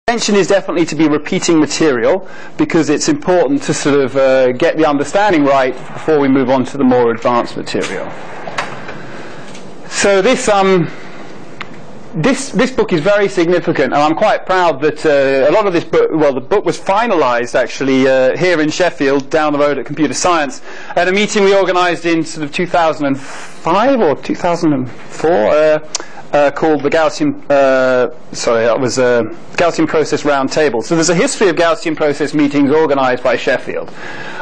intention is definitely to be repeating material because it's important to sort of get the understanding right before we move on to the more advanced material. So this book is very significant, and I'm quite proud that a lot of this book, well, the book was finalized actually here in Sheffield, down the road at Computer Science, at a meeting we organized in sort of 2005 or 2004, called the Gaussian Process Round Table. So there's a history of Gaussian process meetings organized by Sheffield.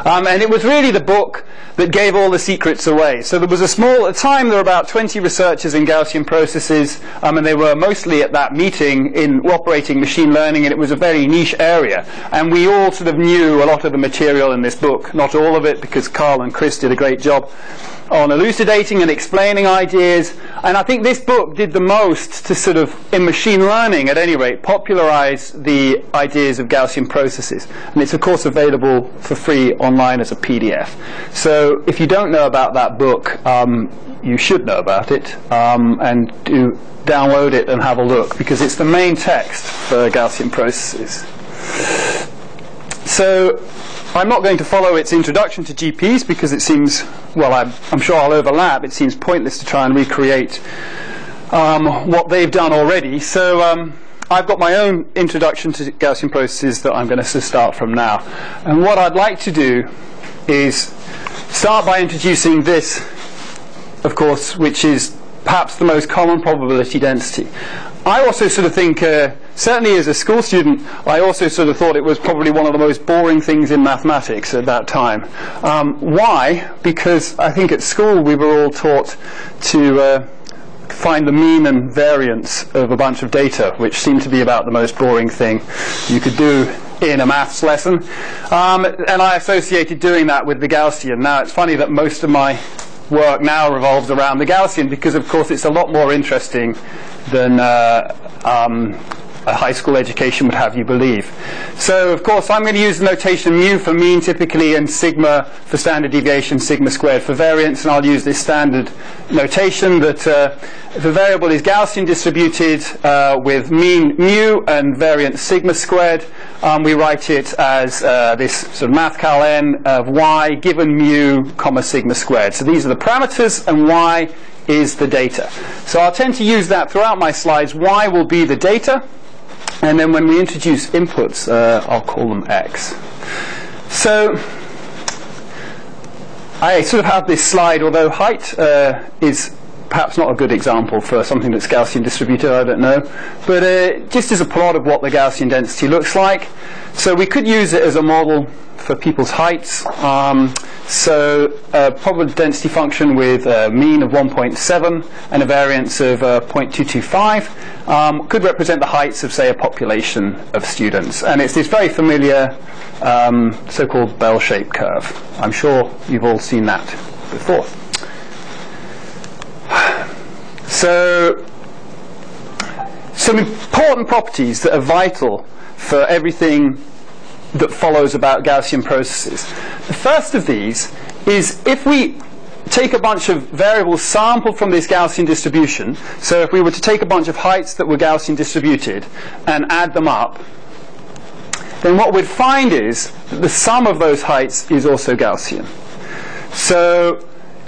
And it was really the book that gave all the secrets away. So there was at the time there were about 20 researchers in Gaussian processes, and they were mostly at that meeting in operating machine learning, and it was a very niche area. And we all sort of knew a lot of the material in this book, not all of it, because Carl and Chris did a great job on elucidating and explaining ideas. And I think this book did the most to sort of, in machine learning at any rate, popularize the ideas of Gaussian processes. And it's of course available for free online as a PDF. So if you don't know about that book, you should know about it, and do download it and have a look, because it's the main text for Gaussian processes. So I'm not going to follow its introduction to GPs because it seems, well, I'm sure I'll overlap. It seems pointless to try and recreate what they've done already. So I've got my own introduction to Gaussian processes that I'm going to start from now. And what I'd like to do is start by introducing this, of course, which is perhaps the most common probability density. I also sort of think, certainly as a school student, I also sort of thought it was probably one of the most boring things in mathematics at that time. Why? Because I think at school we were all taught to find the mean and variance of a bunch of data, which seemed to be about the most boring thing you could do in a maths lesson. And I associated doing that with the Gaussian. Now, it's funny that most of my work now revolves around the Gaussian, because of course it's a lot more interesting than a high school education would have you believe. So of course I'm going to use the notation mu for mean typically, and sigma for standard deviation, sigma squared for variance, and I'll use this standard notation that if a variable is Gaussian distributed with mean mu and variance sigma squared, we write it as this sort of math cal n of y given mu comma sigma squared. So these are the parameters, and y is the data. So I'll tend to use that throughout my slides. Y will be the data, and then when we introduce inputs, I'll call them x. So I sort of have this slide, although height is perhaps not a good example for something that's Gaussian distributed, I don't know, but just as a plot of what the Gaussian density looks like. So we could use it as a model for people's heights. So a probability density function with a mean of 1.7 and a variance of 0.225 could represent the heights of, say, a population of students. And it's this very familiar so-called bell-shaped curve. I'm sure you've all seen that before. So some important properties that are vital for everything that follows about Gaussian processes. The first of these is if we take a bunch of variables sampled from this Gaussian distribution, so if we were to take a bunch of heights that were Gaussian distributed and add them up, then what we'd find is that the sum of those heights is also Gaussian. So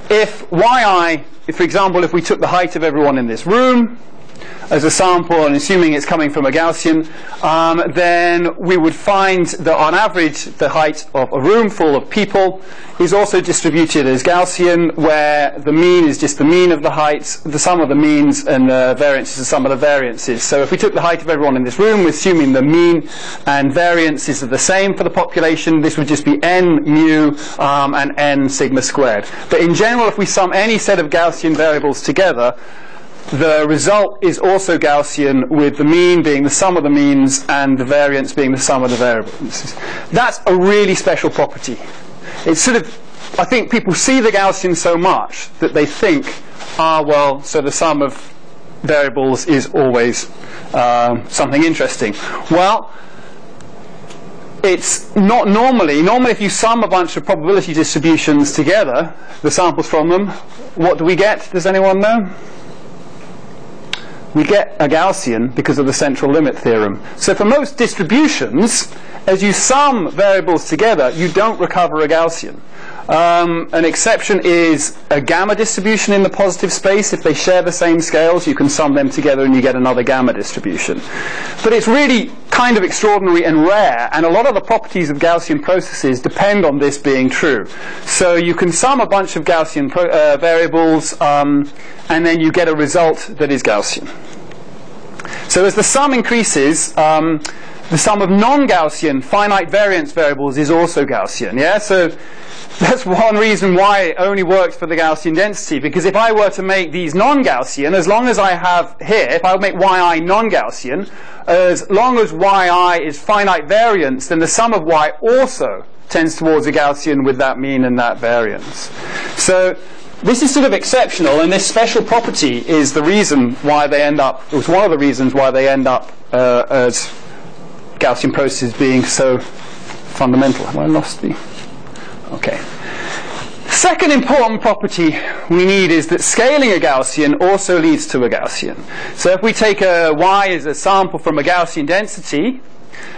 if yi, for example, if we took the height of everyone in this room as a sample, and assuming it's coming from a Gaussian, then we would find that on average the height of a room full of people is also distributed as Gaussian, where the mean is just the mean of the heights, the sum of the means, and the variance is the sum of the variances. So if we took the height of everyone in this room, assuming the mean and variances are the same for the population, this would just be n mu and n sigma squared. But in general, if we sum any set of Gaussian variables together, the result is also Gaussian, with the mean being the sum of the means and the variance being the sum of the variables. That's a really special property. It's sort of, I think people see the Gaussian so much that they think, well, so the sum of variables is always something interesting. Well, it's not normally. Normally if you sum a bunch of probability distributions together, the samples from them, what do we get? Does anyone know? we get a Gaussian because of the central limit theorem. So for most distributions, as you sum variables together, you don't recover a Gaussian. An exception is a gamma distribution in the positive space. If they share the same scales, you can sum them together and you get another gamma distribution. But it's really kind of extraordinary and rare, and a lot of the properties of Gaussian processes depend on this being true. So you can sum a bunch of Gaussian variables, and then you get a result that is Gaussian. So as the sum increases, the sum of non-Gaussian finite variance variables is also Gaussian. Yeah, so that's one reason why it only works for the Gaussian density, because if I were to make these non-Gaussian, as long as I have here, if I make yi non-Gaussian, as long as yi is finite variance, then the sum of y also tends towards a Gaussian with that mean and that variance. So this is sort of exceptional, and this special property is the reason why they end up, it was one of the reasons why they end up as Gaussian processes being so fundamental. Have I lost the... Okay. Second important property we need is that scaling a Gaussian also leads to a Gaussian. So if we take y as a sample from a Gaussian density,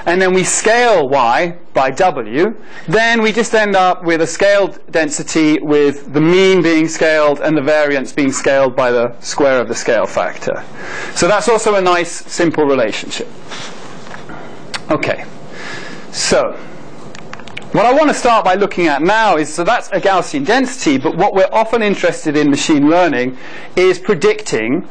and then we scale y by w, then we just end up with a scaled density with the mean being scaled and the variance being scaled by the square of the scale factor. So that's also a nice, simple relationship. Okay. So what I want to start by looking at now is, so that's a Gaussian density, but what we're often interested in machine learning is predicting,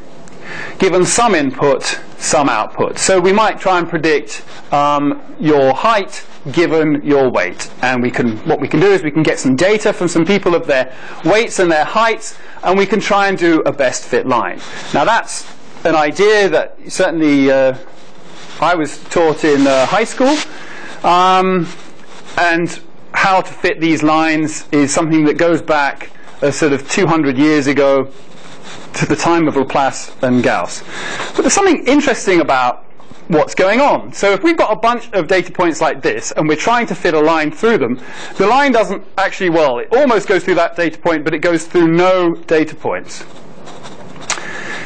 given some input, some output. So we might try and predict your height given your weight, and what we can do is we can get some data from some people of their weights and their heights, and we can try and do a best fit line. Now that's an idea that certainly I was taught in high school. And how to fit these lines is something that goes back sort of 200 years ago to the time of Laplace and Gauss. But there's something interesting about what's going on. So if we've got a bunch of data points like this and we're trying to fit a line through them, the line doesn't actually, well, it almost goes through that data point, but it goes through no data points.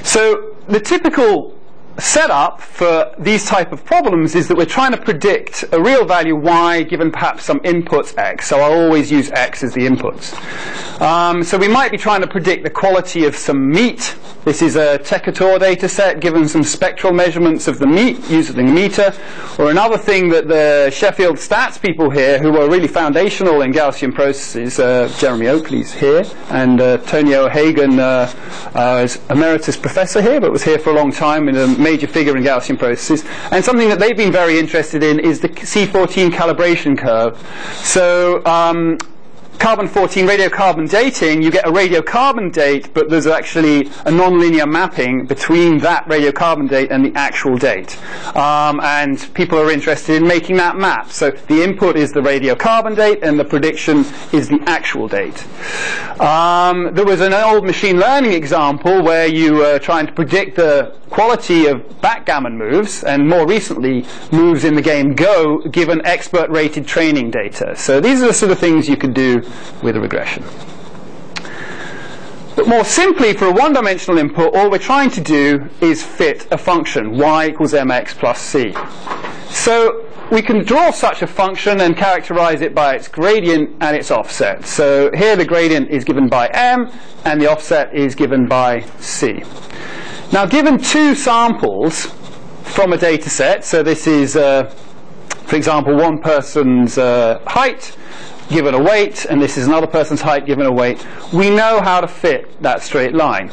So the typical setup for these type of problems is that we're trying to predict a real value y given perhaps some inputs x. So I'll always use x as the inputs. So we might be trying to predict the quality of some meat. This is a Tecator data set given some spectral measurements of the meat using a meter. Or another thing that the Sheffield stats people here, who are really foundational in Gaussian processes, Jeremy Oakley's here, and Tony O'Hagan is emeritus professor here, but was here for a long time in a major figure in Gaussian processes. And something that they've been very interested in is the C14 calibration curve. So carbon-14 radiocarbon dating, you get a radiocarbon date, but there's actually a nonlinear mapping between that radiocarbon date and the actual date. And people are interested in making that map. So the input is the radiocarbon date, and the prediction is the actual date. There was an old machine learning example where you were trying to predict the quality of backgammon moves, and more recently moves in the game Go, given expert-rated training data. So these are the sort of things you can do with a regression. But more simply, for a one-dimensional input, all we're trying to do is fit a function, y equals mx plus c. So we can draw such a function and characterize it by its gradient and its offset. So here the gradient is given by m, and the offset is given by c. Now, given two samples from a data set, so this is, for example, one person's height given a weight, and this is another person's height given a weight, we know how to fit that straight line.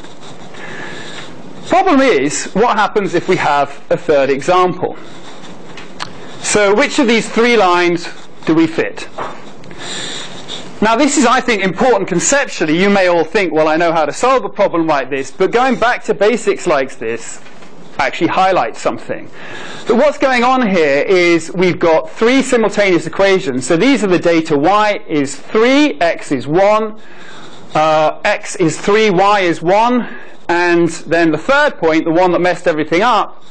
Problem is, what happens if we have a third example? So which of these three lines do we fit? Now this is, I think, important conceptually. You may all think, well, I know how to solve a problem like this, but going back to basics like this actually highlights something. But what's going on here is we've got three simultaneous equations. So these are the data. Y is 3, x is 1, x is 3, y is 1, and then the third point, the one that messed everything up,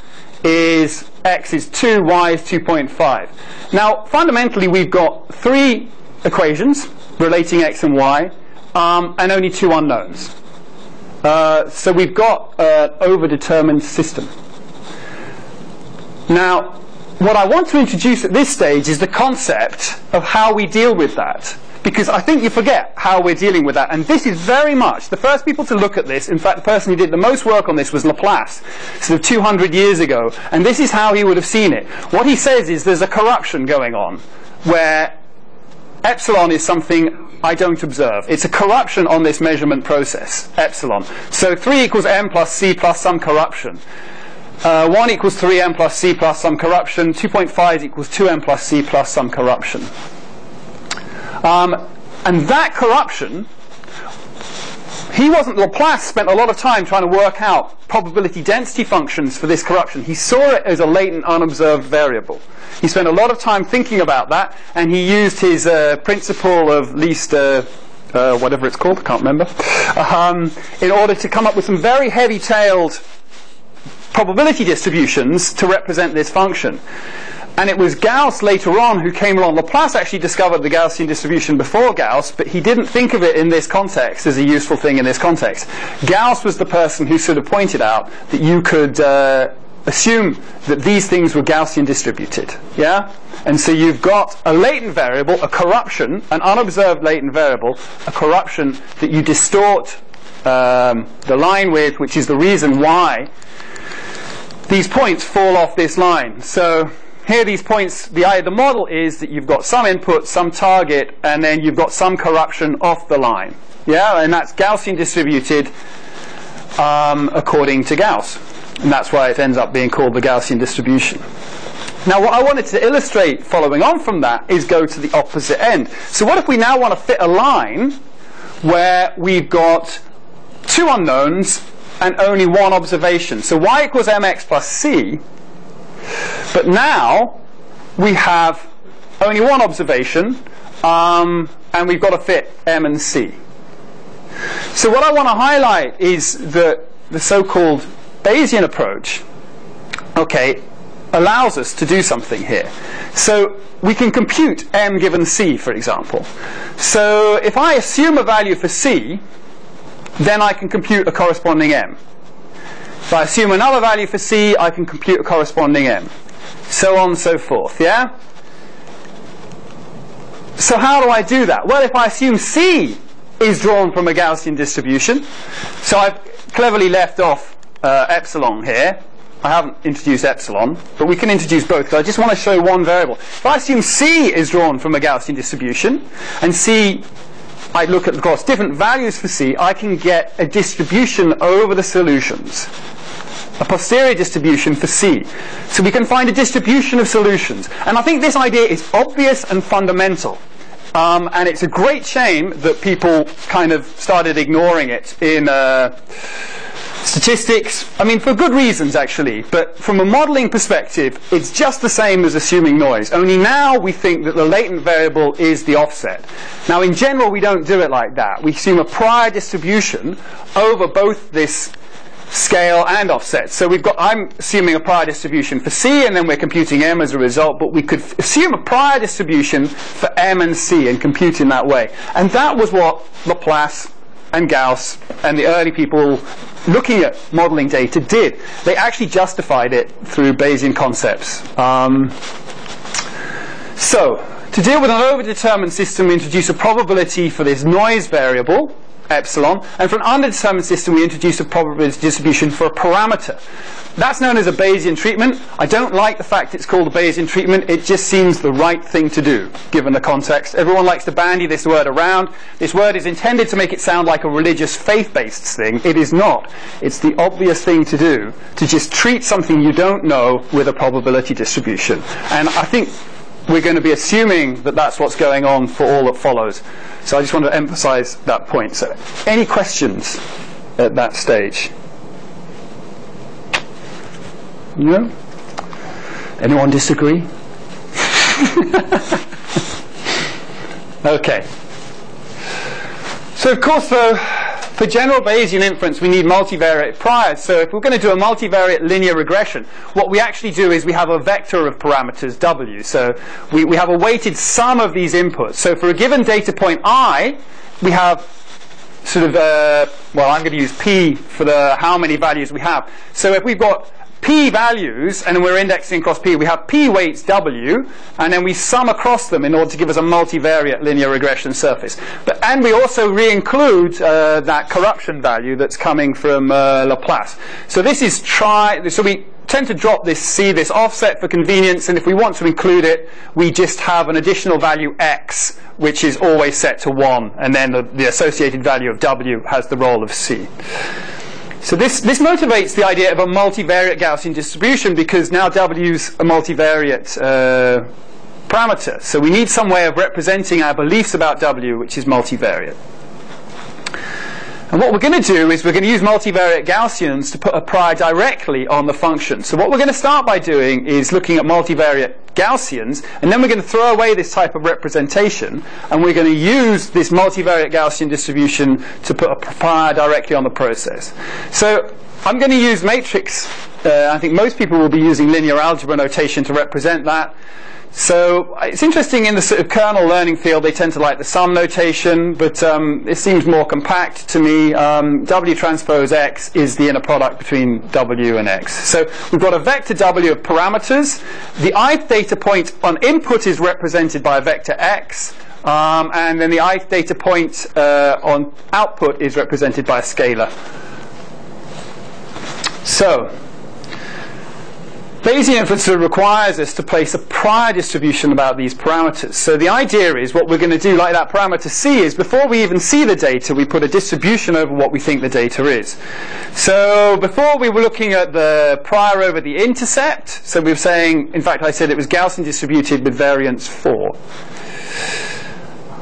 is x is 2, y is 2.5. Now fundamentally we've got three equations relating x and y, and only two unknowns. So we've got an overdetermined system. Now, what I want to introduce at this stage is the concept of how we deal with that. Because I think you forget how we're dealing with that. And this is very much, the first people to look at this, in fact the person who did the most work on this was Laplace, sort of 200 years ago. And this is how he would have seen it. What he says is there's a corruption going on, where epsilon is something I don't observe. It's a corruption on this measurement process, epsilon. So 3 equals m plus c plus some corruption. 1 equals 3m plus c plus some corruption. 2.5 equals 2m plus c plus some corruption. And that corruption, Laplace spent a lot of time trying to work out probability density functions for this corruption. He saw it as a latent unobserved variable. He spent a lot of time thinking about that, and he used his principle of least, whatever it's called, I can't remember, in order to come up with some very heavy-tailed probability distributions to represent this function. And it was Gauss later on who came along. Laplace actually discovered the Gaussian distribution before Gauss, but he didn't think of it in this context as a useful thing in this context. Gauss was the person who sort of pointed out that you could assume that these things were Gaussian distributed. Yeah? And so you've got a latent variable, a corruption, an unobserved latent variable, a corruption that you distort the line with, which is the reason why these points fall off this line. So here these points, the model is that you've got some input, some target, and then you've got some corruption off the line. Yeah, and that's Gaussian distributed according to Gauss. And that's why it ends up being called the Gaussian distribution. Now what I wanted to illustrate following on from that is go to the opposite end. So what if we now want to fit a line where we've got two unknowns and only one observation? So y equals mx plus c. But now we have only one observation, and we've got to fit m and c. So what I want to highlight is that the so-called Bayesian approach, okay, allows us to do something here. So we can compute m given c, for example. So if I assume a value for c, then I can compute a corresponding m. If I assume another value for c, I can compute a corresponding m. So on and so forth, yeah? So how do I do that? Well, if I assume c is drawn from a Gaussian distribution, so I've cleverly left off epsilon here. I haven't introduced epsilon, but we can introduce both, because I just want to show one variable. If I assume c is drawn from a Gaussian distribution, and c, I look at across different values for c, I can get a distribution over the solutions, a posterior distribution for c. So we can find a distribution of solutions. And I think this idea is obvious and fundamental. And it's a great shame that people kind of started ignoring it in statistics. I mean, for good reasons, actually. But from a modeling perspective, it's just the same as assuming noise. Only now we think that the latent variable is the offset. Now, in general, we don't do it like that. We assume a prior distribution over both this scale and offset. So I'm assuming a prior distribution for c, and then we're computing m as a result, but we could assume a prior distribution for m and c and compute in that way. And that was what Laplace and Gauss and the early people looking at modeling data did. They actually justified it through Bayesian concepts. So to deal with an overdetermined system, we introduce a probability for this noise variable, epsilon, and for an underdetermined system we introduce a probability distribution for a parameter. That's known as a Bayesian treatment. I don't like the fact it's called a Bayesian treatment. It just seems the right thing to do, given the context. Everyone likes to bandy this word around. This word is intended to make it sound like a religious faith-based thing. It is not. It's the obvious thing to do, to just treat something you don't know with a probability distribution. And I think we're going to be assuming that that's what's going on for all that follows. So I just want to emphasize that point. So any questions at that stage? No? Anyone disagree? Okay. So of course, for general Bayesian inference, we need multivariate priors. So if we're going to do a multivariate linear regression, what we actually do is we have a vector of parameters, w. So we have a weighted sum of these inputs. So for a given data point I, we have sort of, well, I'm going to use P for the how many values we have. So if we've got P values, and we're indexing across P, we have P weights W, and then we sum across them in order to give us a multivariate linear regression surface. And we also re-include that corruption value that's coming from Laplace. So this is so we tend to drop this C, this offset for convenience, and if we want to include it, we just have an additional value X, which is always set to 1, and then the associated value of W has the role of C. So this motivates the idea of a multivariate Gaussian distribution, because now W's a multivariate parameter. So we need some way of representing our beliefs about W, which is multivariate. And what we're going to do is we're going to use multivariate Gaussians to put a prior directly on the function. So what we're going to start by doing is looking at multivariate Gaussians, and then we're going to throw away this type of representation, and we're going to use this multivariate Gaussian distribution to put a prior directly on the process. So I'm going to use matrix. I think most people will be using linear algebra notation to represent that. So it's interesting, in the sort of kernel learning field, they tend to like the sum notation, but it seems more compact to me. W transpose X is the inner product between W and X. So we've got a vector W of parameters. The ith data point on input is represented by a vector X, and then the ith data point on output is represented by a scalar. So Bayesian inference requires us to place a prior distribution about these parameters. So the idea is, what we're going to do, like that parameter C, is before we even see the data, we put a distribution over what we think the data is. So before we were looking at the prior over the intercept. So we were saying, in fact I said it was Gaussian distributed with variance 4.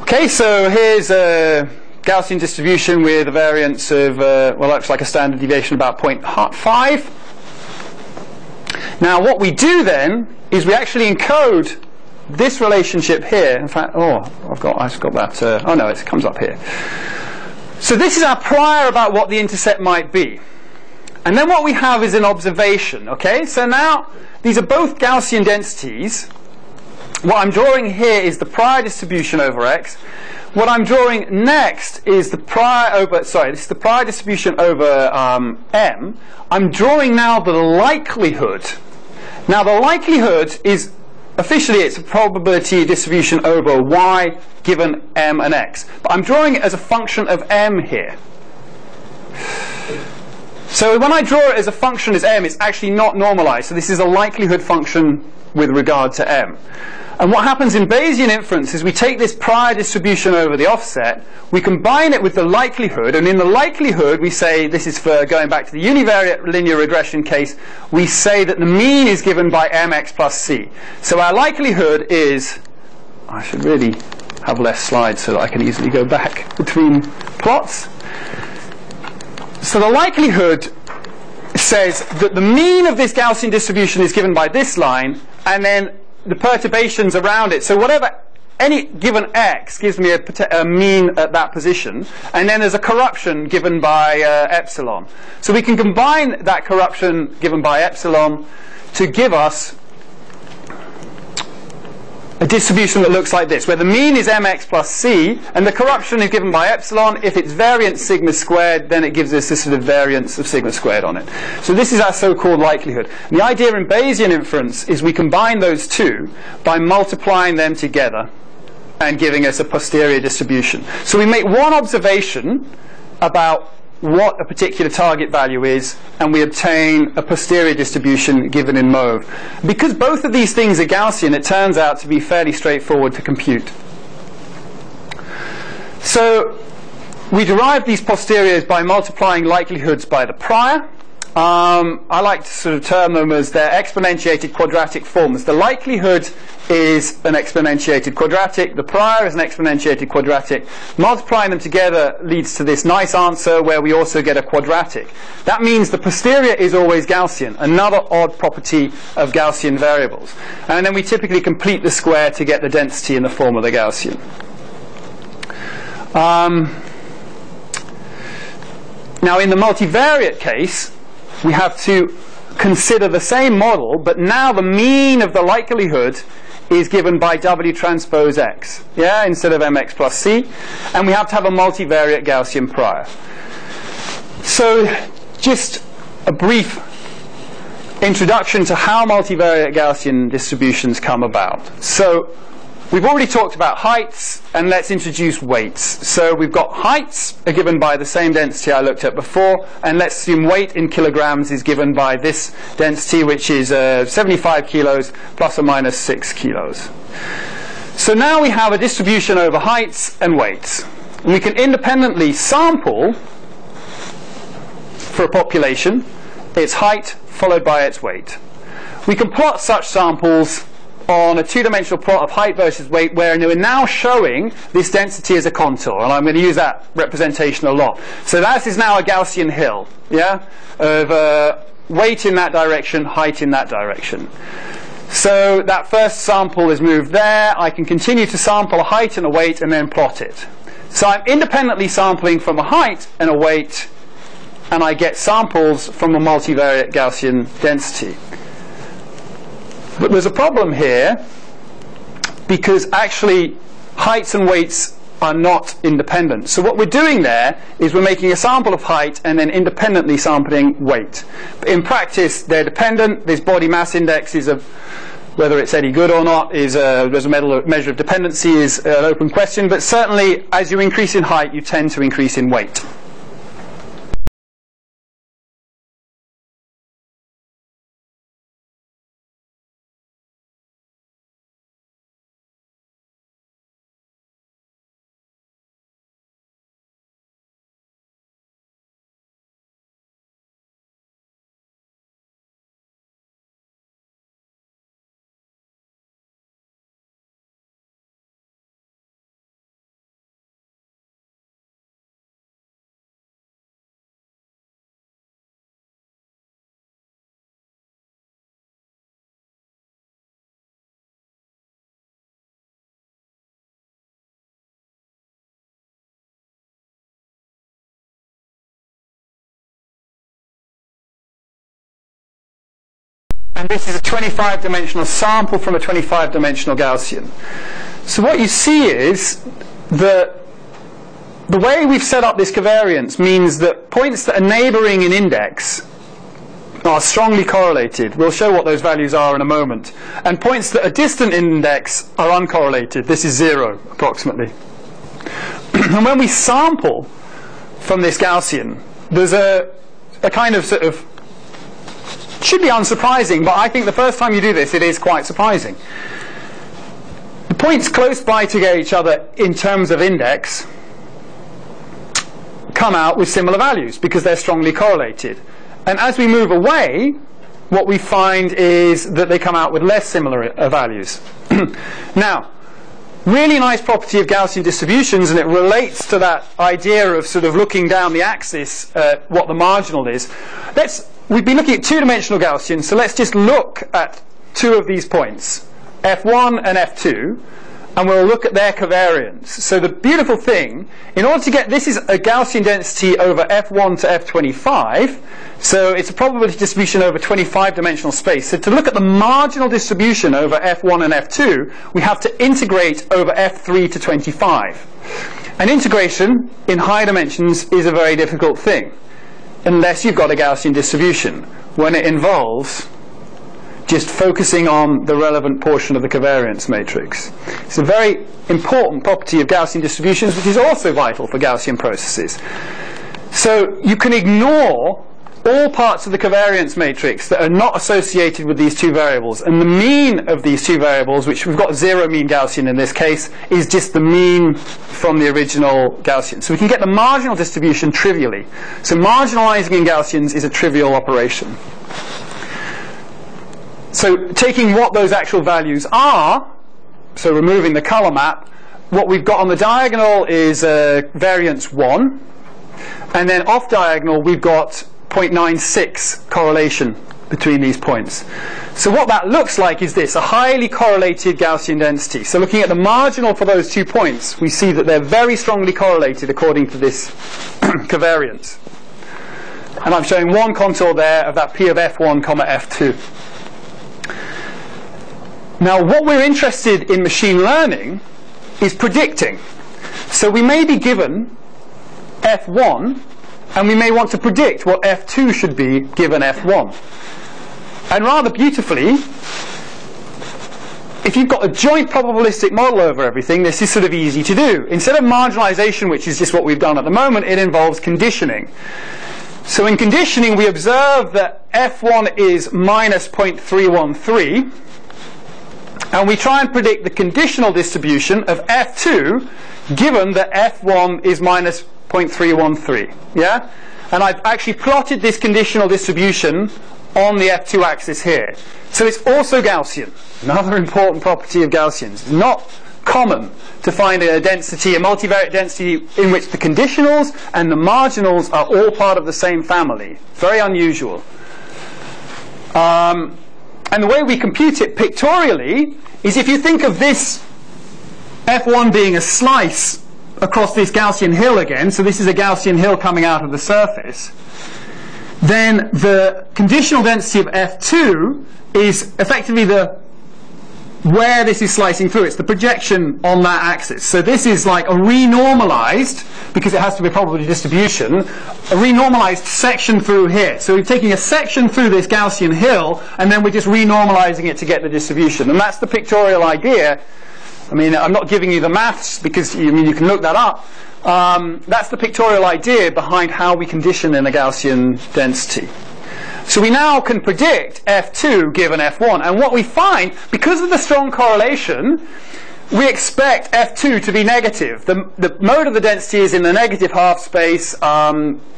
Okay, so here's a Gaussian distribution with a variance of, well, looks like a standard deviation about 0.5. Now what we do then is we actually encode this relationship here. In fact, I've got that. Oh no, it comes up here. So this is our prior about what the intercept might be. And then what we have is an observation. Okay, so now these are both Gaussian densities. What I'm drawing here is the prior distribution over X. What I'm drawing next is the prior over, this is the prior distribution over M. I'm drawing now the likelihood. Now the likelihood is, officially it's a probability distribution over Y given M and X. But I'm drawing it as a function of M here. So when I draw it as a function as M, it's actually not normalized. So this is a likelihood function with regard to M. And what happens in Bayesian inference is we take this prior distribution over the offset, we combine it with the likelihood, and in the likelihood we say, this is for going back to the univariate linear regression case, we say that the mean is given by mx plus c. So our likelihood is, I should really have less slides so that I can easily go back between plots. So the likelihood says that the mean of this Gaussian distribution is given by this line, and then the perturbations around it. So whatever, any given x gives me a mean at that position, and then there's a corruption given by epsilon. So we can combine that corruption given by epsilon to give us a distribution that looks like this, where the mean is mx plus c, and the corruption is given by epsilon. If it's variance sigma squared, then it gives us this sort of variance of sigma squared on it. So this is our so-called likelihood. And the idea in Bayesian inference is we combine those two by multiplying them together and giving us a posterior distribution. So we make one observation about what a particular target value is, and we obtain a posterior distribution given in mauve. Because both of these things are Gaussian, it turns out to be fairly straightforward to compute. So we derive these posteriors by multiplying likelihoods by the prior. I like to sort of term them as their exponentiated quadratic forms. The likelihood is an exponentiated quadratic, the prior is an exponentiated quadratic. Multiplying them together leads to this nice answer where we also get a quadratic. That means the posterior is always Gaussian, another odd property of Gaussian variables. And then we typically complete the square to get the density in the form of the Gaussian. Now in the multivariate case, we have to consider the same model, but now the mean of the likelihood is given by W transpose X, yeah, instead of MX plus C, and we have to have a multivariate Gaussian prior. So just a brief introduction to how multivariate Gaussian distributions come about. So we've already talked about heights, and let's introduce weights. So we've got heights are given by the same density I looked at before, and let's assume weight in kilograms is given by this density, which is 75 kilos plus or minus 6 kilos. So now we have a distribution over heights and weights. And we can independently sample for a population its height followed by its weight. We can plot such samples on a two-dimensional plot of height versus weight, where we're now showing this density as a contour, and I'm going to use that representation a lot. So that is now a Gaussian hill, yeah, of weight in that direction, height in that direction. So that first sample is moved there. I can continue to sample a height and a weight and then plot it. So I'm independently sampling from a height and a weight, and I get samples from a multivariate Gaussian density. But there's a problem here, because actually heights and weights are not independent. So what we're doing there is we're making a sample of height and then independently sampling weight. But in practice, they're dependent. This body mass index is whether it's any good or not is there's a measure of dependency is an open question. But certainly, as you increase in height, you tend to increase in weight. And this is a 25-dimensional sample from a 25-dimensional Gaussian. So what you see is that the way we've set up this covariance means that points that are neighboring in index are strongly correlated. We'll show what those values are in a moment. And points that are distant in index are uncorrelated. This is 0, approximately. And when we sample from this Gaussian, there's a kind of sort of, should be unsurprising, but I think the first time you do this, it is quite surprising. The points close by to each other in terms of index come out with similar values because they're strongly correlated. And as we move away, what we find is that they come out with less similar values. Now, really nice property of Gaussian distributions, and it relates to that idea of sort of looking down the axis at what the marginal is. We've been looking at two-dimensional Gaussians, so let's just look at two of these points, F1 and F2, and we'll look at their covariance. So the beautiful thing, in order to get, this is a Gaussian density over F1 to F25, so it's a probability distribution over 25-dimensional space. So to look at the marginal distribution over F1 and F2, we have to integrate over F3 to 25. And integration in high dimensions is a very difficult thing, unless you've got a Gaussian distribution, when it involves just focusing on the relevant portion of the covariance matrix. It's a very important property of Gaussian distributions, which is also vital for Gaussian processes. So you can ignore all parts of the covariance matrix that are not associated with these two variables, and the mean of these two variables, which we've got zero mean Gaussian in this case, is just the mean from the original Gaussian. So we can get the marginal distribution trivially. So marginalizing in Gaussians is a trivial operation. So taking what those actual values are, so removing the color map, what we've got on the diagonal is variance 1, and then off diagonal we've got 0.96 correlation between these points. So what that looks like is this, a highly correlated Gaussian density. So looking at the marginal for those 2 points, we see that they're very strongly correlated according to this covariance. And I'm showing one contour there of that P of F1, F2. Now, what we're interested in machine learning is predicting. So we may be given f1, and we may want to predict what f2 should be given f1. And rather beautifully, if you've got a joint probabilistic model over everything, this is sort of easy to do. Instead of marginalization, which is just what we've done at the moment, it involves conditioning. So in conditioning, we observe that f1 is minus 0.313, and we try and predict the conditional distribution of f2 given that f1 is minus 0.313. Yeah? And I've actually plotted this conditional distribution on the f2 axis here. So it's also Gaussian. Another important property of Gaussians. It's not common to find a density, a multivariate density, in which the conditionals and the marginals are all part of the same family. Very unusual. And the way we compute it pictorially is if you think of this f1 being a slice across this Gaussian hill again, so this is a Gaussian hill coming out of the surface, then the conditional density of f2 is effectively where this is slicing through. It's the projection on that axis. So this is like a renormalized, because it has to be a probability distribution, a renormalized section through here. So we're taking a section through this Gaussian hill, and then we're just renormalizing it to get the distribution. And that's the pictorial idea. I mean, I'm not giving you the maths, because you can look that up. That's the pictorial idea behind how we condition in a Gaussian density. So we now can predict f2 given f1, and what we find, because of the strong correlation, we expect f2 to be negative. The mode of the density is in the negative half space,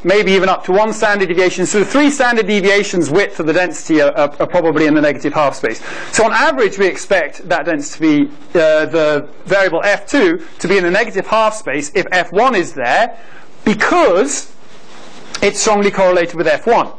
maybe even up to 1 standard deviation. So 3 standard deviations width of the density are probably in the negative half space. So on average, we expect that density to be, the variable f2 to be in the negative half space if f1 is there, because it's strongly correlated with f1,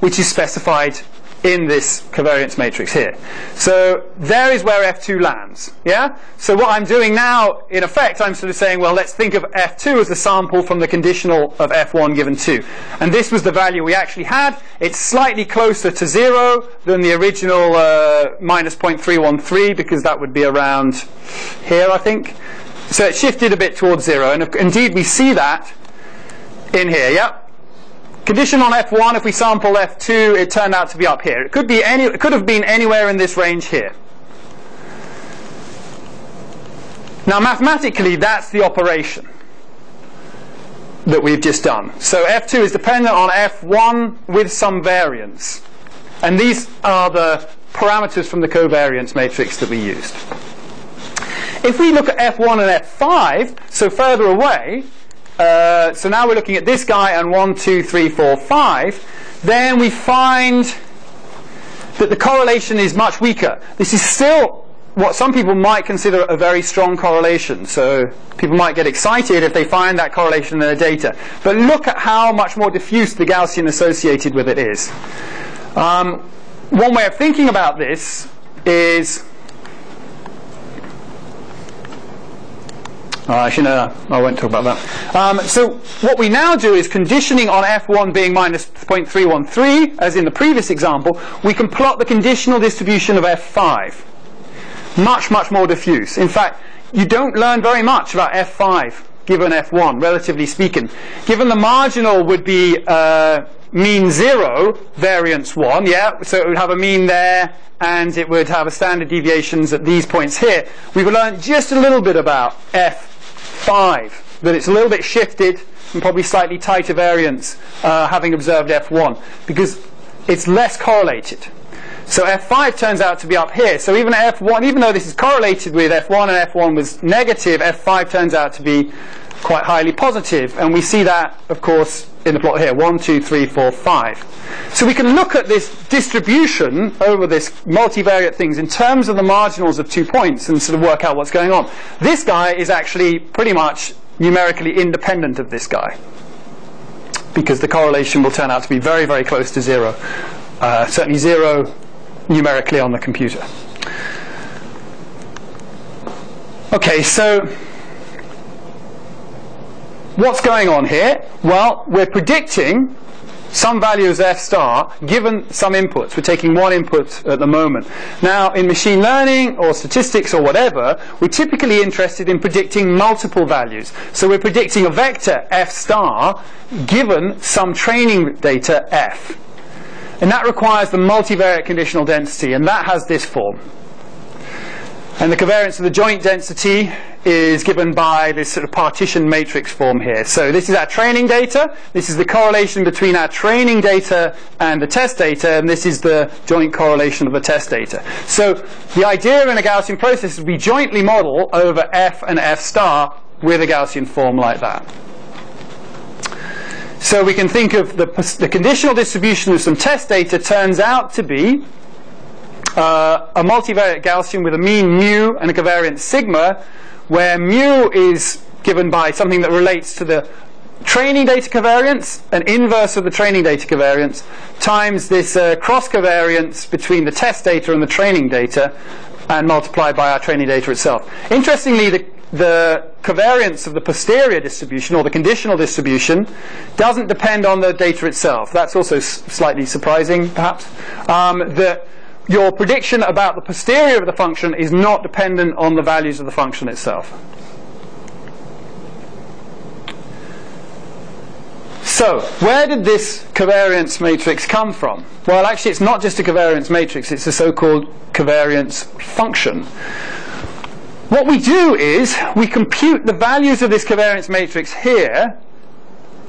which is specified in this covariance matrix here. So there is where f2 lands. Yeah? So what I'm doing now, in effect, I'm sort of saying, well, let's think of f2 as a sample from the conditional of f1 given 2. And this was the value we actually had. It's slightly closer to 0 than the original minus 0.313, because that would be around here, I think. So it shifted a bit towards 0. And indeed, we see that in here. Yeah? Condition on f1, if we sample f2, it turned out to be up here. It could have been anywhere in this range here. Now mathematically, that's the operation that we've just done. So f2 is dependent on f1 with some variance. And these are the parameters from the covariance matrix that we used. If we look at f1 and f5, so further away, so now we're looking at this guy and 1, 2, 3, 4, 5, then we find that the correlation is much weaker. This is still what some people might consider a very strong correlation. So people might get excited if they find that correlation in their data. But look at how much more diffuse the Gaussian associated with it is. One way of thinking about this is, actually, no, I won't talk about that. So what we now do is, conditioning on f1 being minus 0.313, as in the previous example, we can plot the conditional distribution of f5. Much, much more diffuse. In fact, you don't learn very much about f5 given f1, relatively speaking. Given the marginal would be mean 0, variance 1, yeah, so it would have a mean there, and it would have a standard deviations at these points here. We've learned just a little bit about f5, that it's a little bit shifted and probably slightly tighter variance, having observed f1, because it's less correlated. So f5 turns out to be up here. So even f1, even though this is correlated with f1 and f1 was negative, f5 turns out to be quite highly positive. And we see that, of course, in the plot here, 1, 2, 3, 4, 5. So we can look at this distribution over this multivariate things in terms of the marginals of 2 points and sort of work out what's going on. This guy is actually pretty much numerically independent of this guy, because the correlation will turn out to be very, very close to 0. Certainly 0 numerically on the computer. Okay, so what's going on here? Well, we're predicting some value as f star, given some inputs. We're taking one input at the moment. Now, in machine learning or statistics or whatever, we're typically interested in predicting multiple values. So we're predicting a vector f star given some training data f. And that requires the multivariate conditional density, and that has this form. And the covariance of the joint density is given by this sort of partition matrix form here. So this is our training data, this is the correlation between our training data and the test data, and this is the joint correlation of the test data. So the idea in a Gaussian process is we jointly model over f and f star with a Gaussian form like that. So we can think of the conditional distribution of some test data turns out to be a multivariate Gaussian with a mean mu and a covariance sigma, where mu is given by something that relates to the training data covariance, an inverse of the training data covariance, times this cross covariance between the test data and the training data, and multiplied by our training data itself. Interestingly, the covariance of the posterior distribution, or the conditional distribution, doesn't depend on the data itself. That's also slightly surprising, perhaps. That your prediction about the posterior of the function is not dependent on the values of the function itself. So, where did this covariance matrix come from? Well, actually, it's not just a covariance matrix, it's a so-called covariance function. What we do is, we compute the values of this covariance matrix here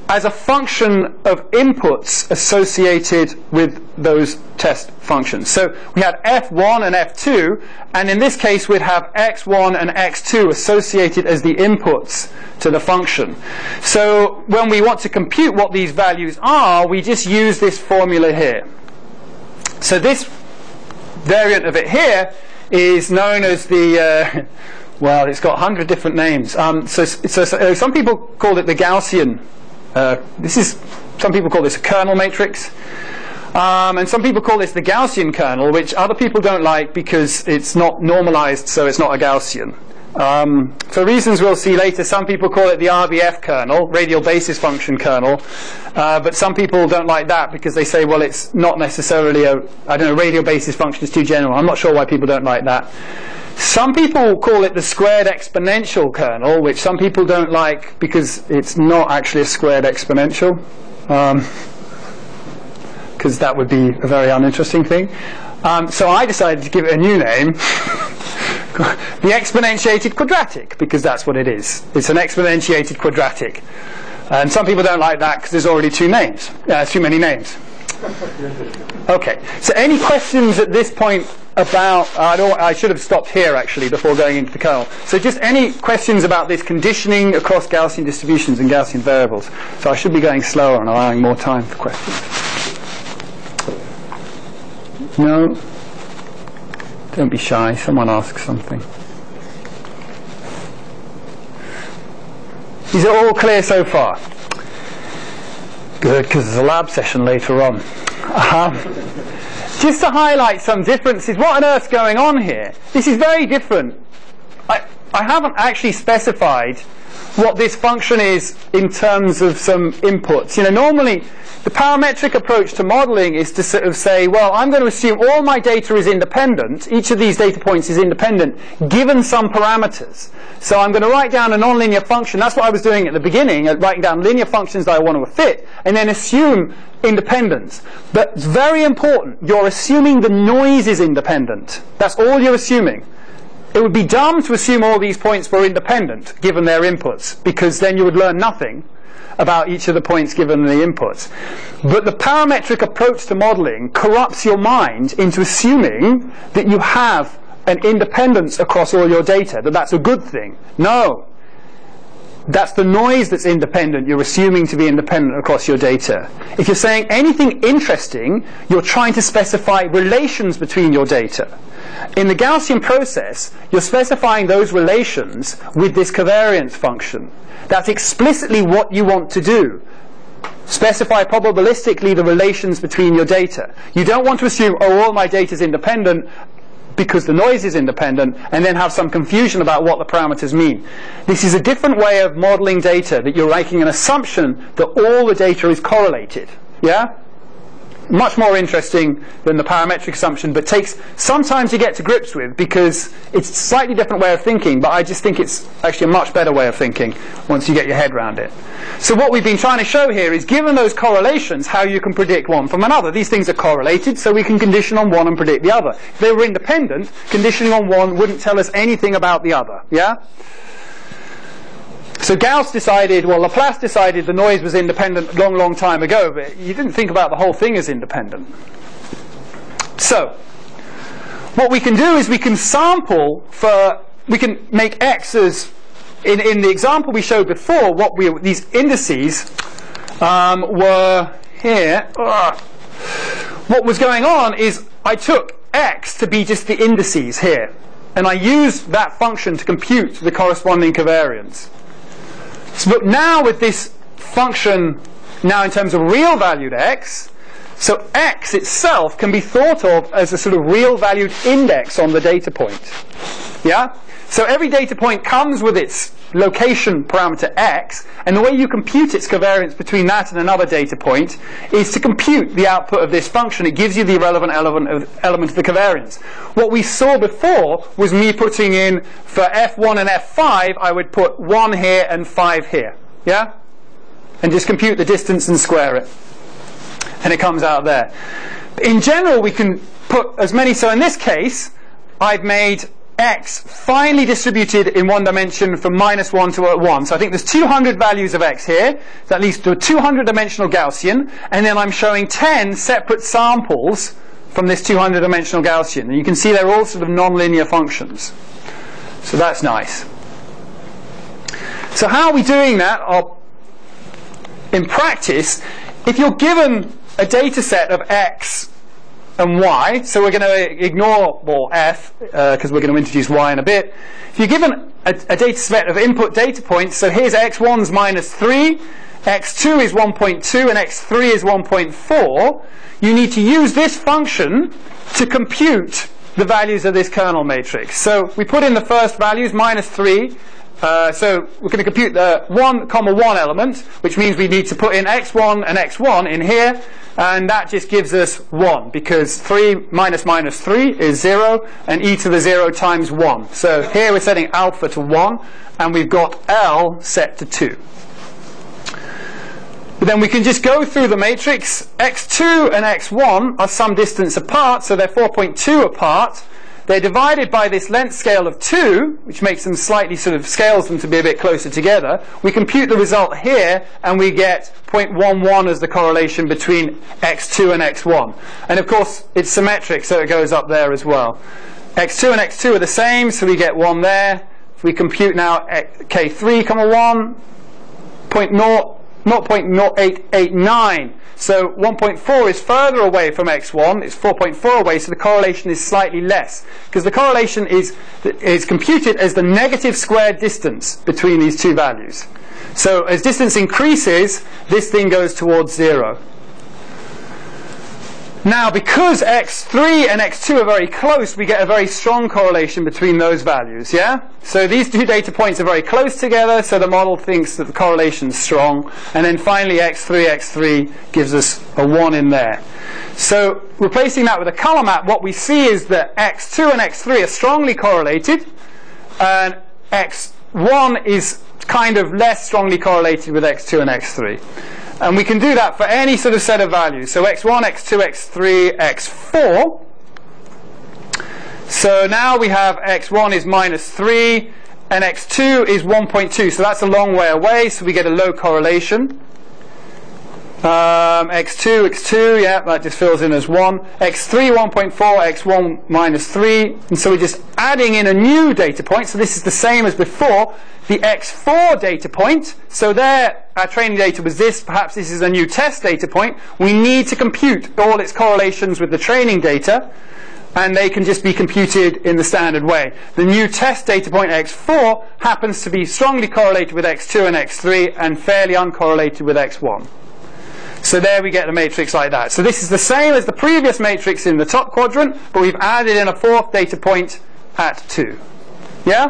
as a function of inputs associated with those test functions. So we have f1 and f2, and in this case we'd have x1 and x2 associated as the inputs to the function. So when we want to compute what these values are, we just use this formula here. So this variant of it here is known as the well, it's got 100 different names. So some people call it the Gaussian. Some people call this a kernel matrix, and some people call this the Gaussian kernel, which other people don't like because it's not normalized, so it's not a Gaussian. For reasons we'll see later, some people call it the RBF kernel, radial basis function kernel, but some people don't like that because they say, well, it's not necessarily radial basis function is too general. I'm not sure why people don't like that. Some people call it the squared exponential kernel, which some people don't like because it's not actually a squared exponential, because that would be a very uninteresting thing. So I decided to give it a new name, the exponentiated quadratic, because that's what it is. It's an exponentiated quadratic. And some people don't like that because there's already too many names. Okay, so any questions at this point about, I should have stopped here actually before going into the kernel. So just any questions about this conditioning across Gaussian distributions and Gaussian variables. So I should be going slower and allowing more time for questions. No? Don't be shy, someone asks something. Is it all clear so far? Good, because there's a lab session later on. Just to highlight some differences, what on earth's going on here? This is very different. I haven't actually specified what this function is in terms of some inputs. You know, normally the parametric approach to modeling is to sort of say, well, I'm going to assume all my data is independent, each of these data points is independent, given some parameters. So I'm going to write down a nonlinear function. That's what I was doing at the beginning, writing down linear functions that I want to fit, and then assume independence. But it's very important, you're assuming the noise is independent. That's all you're assuming. It would be dumb to assume all these points were independent, given their inputs, because then you would learn nothing about each of the points given the inputs. But the parametric approach to modeling corrupts your mind into assuming that you have an independence across all your data, that that's a good thing. No. That's the noise that's independent, you're assuming to be independent across your data. If you're saying anything interesting, you're trying to specify relations between your data. In the Gaussian process, you're specifying those relations with this covariance function. That's explicitly what you want to do. Specify probabilistically the relations between your data. You don't want to assume, oh, all my data is independent because the noise is independent, and then have some confusion about what the parameters mean. This is a different way of modeling data, that you're making an assumption that all the data is correlated. Yeah? Much more interesting than the parametric assumption, but takes some time to get to grips with because it's a slightly different way of thinking, but I just think it's actually a much better way of thinking once you get your head around it. So what we've been trying to show here is, given those correlations, how you can predict one from another. These things are correlated, so we can condition on one and predict the other. If they were independent, conditioning on one wouldn't tell us anything about the other. Yeah? So Gauss decided, well, Laplace decided the noise was independent a long, long time ago, but you didn't think about the whole thing as independent. So what we can do is we can sample we can make X as, in the example we showed before, these indices were here. What was going on is I took X to be just the indices here, and I used that function to compute the corresponding covariance. But now with this function, now in terms of real valued X, so X itself can be thought of as a sort of real valued index on the data point. Yeah? So every data point comes with its location parameter X, and the way you compute its covariance between that and another data point is to compute the output of this function. It gives you the relevant element of the covariance. What we saw before was me putting in, for F1 and F5, I would put 1 here and 5 here. Yeah? And just compute the distance and square it. And it comes out there. In general, we can put as many, so in this case, I've made X finely distributed in one dimension from -1 to 1. So I think there's 200 values of X here. So at least a 200-dimensional Gaussian. And then I'm showing 10 separate samples from this 200-dimensional Gaussian. And you can see they're all sort of nonlinear functions. So that's nice. So how are we doing that? In practice, if you're given a data set of X and Y, so we're going to ignore, well, F, because we're going to introduce Y in a bit. If you're given a data set of input data points, so here's X1's -3, X2 is 1.2, and X3 is 1.4, you need to use this function to compute the values of this kernel matrix. So we put in the first values, -3, so we're going to compute the 1,1 element, which means we need to put in X1 and X1 in here, and that just gives us 1, because 3 minus -3 is 0, and e to the 0 times 1. So here we're setting alpha to 1, and we've got L set to 2. But then we can just go through the matrix. X2 and X1 are some distance apart, so they're 4.2 apart. They're divided by this length scale of 2, which makes them slightly sort of scales them to be a bit closer together. We compute the result here, and we get 0.11 as the correlation between X2 and X1. And of course, it's symmetric, so it goes up there as well. X2 and X2 are the same, so we get 1 there. If we compute now K3, 1, 0.0889. So 1.4 is further away from X1, it's 4.4 away, so the correlation is slightly less. Because the correlation is computed as the negative squared distance between these two values. So as distance increases, this thing goes towards 0. Now, because X3 and X2 are very close, we get a very strong correlation between those values, yeah? So these two data points are very close together, so the model thinks that the correlation is strong. And then finally, X3 gives us a 1 in there. So replacing that with a color map, what we see is that X2 and X3 are strongly correlated, and X1 is kind of less strongly correlated with X2 and X3. And we can do that for any sort of set of values. So X1, X2, X3, X4. So now we have X1 is -3 and X2 is 1.2. So that's a long way away, so we get a low correlation. X2, yeah, that just fills in as 1. X3, 1.4, X1 -3. And so we're just adding in a new data point. So this is the same as before. The X4 data point, so there our training data was this, perhaps this is a new test data point. We need to compute all its correlations with the training data, and they can just be computed in the standard way. The new test data point X4 happens to be strongly correlated with X2 and X3 and fairly uncorrelated with X1. So there we get a matrix like that. So this is the same as the previous matrix in the top quadrant, but we've added in a fourth data point at 2. Yeah?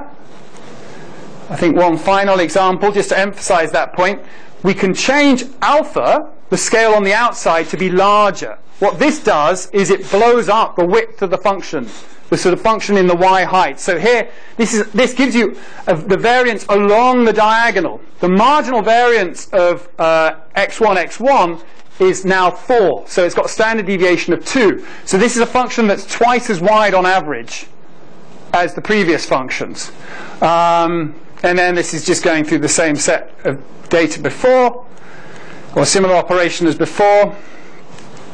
I think one final example, just to emphasize that point. We can change alpha the scale on the outside to be larger. What this does is it blows up the width of the function, the sort of function in the y height. So here, this gives you the variance along the diagonal. The marginal variance of x1, x1 is now 4. So it's got a standard deviation of 2. So this is a function that's twice as wide on average as the previous functions. And then this is just going through the same set of data before, or similar operation as before.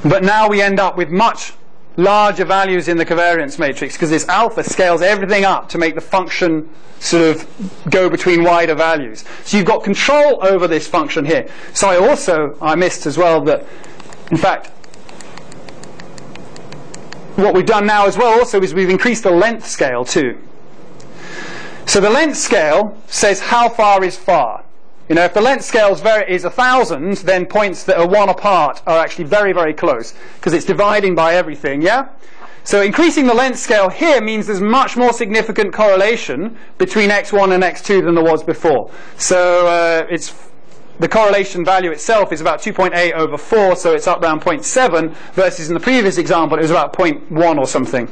But now we end up with much larger values in the covariance matrix, because this alpha scales everything up to make the function sort of go between wider values. So you've got control over this function here. So I missed as well that, in fact, what we've done now as well also is we've increased the length scale too. So the length scale says how far is far. You know, if the length scale is 1,000, then points that are 1 apart are actually very, very close, because it's dividing by everything, yeah? So increasing the length scale here means there's much more significant correlation between x1 and x2 than there was before. So the correlation value itself is about 2.8 over 4, so it's up around 0.7, versus in the previous example it was about 0.1 or something.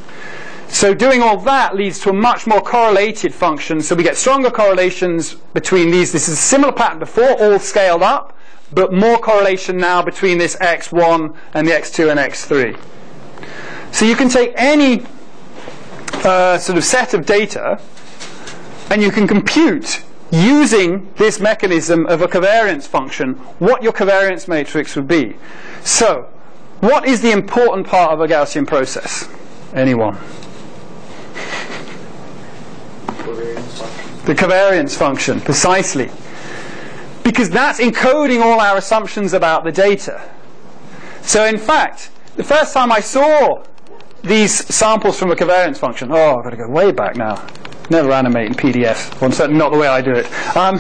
So doing all that leads to a much more correlated function, so we get stronger correlations between these. This is a similar pattern before, all scaled up, but more correlation now between this x1 and the x2 and x3. So you can take any sort of set of data and you can compute, using this mechanism of a covariance function, what your covariance matrix would be. So what is the important part of a Gaussian process? Anyone? The covariance function, precisely. Because that's encoding all our assumptions about the data. So in fact, the first time I saw these samples from a covariance function, oh, I've got to go way back now. Never animate in PDF. Well, certainly not the way I do it. I'm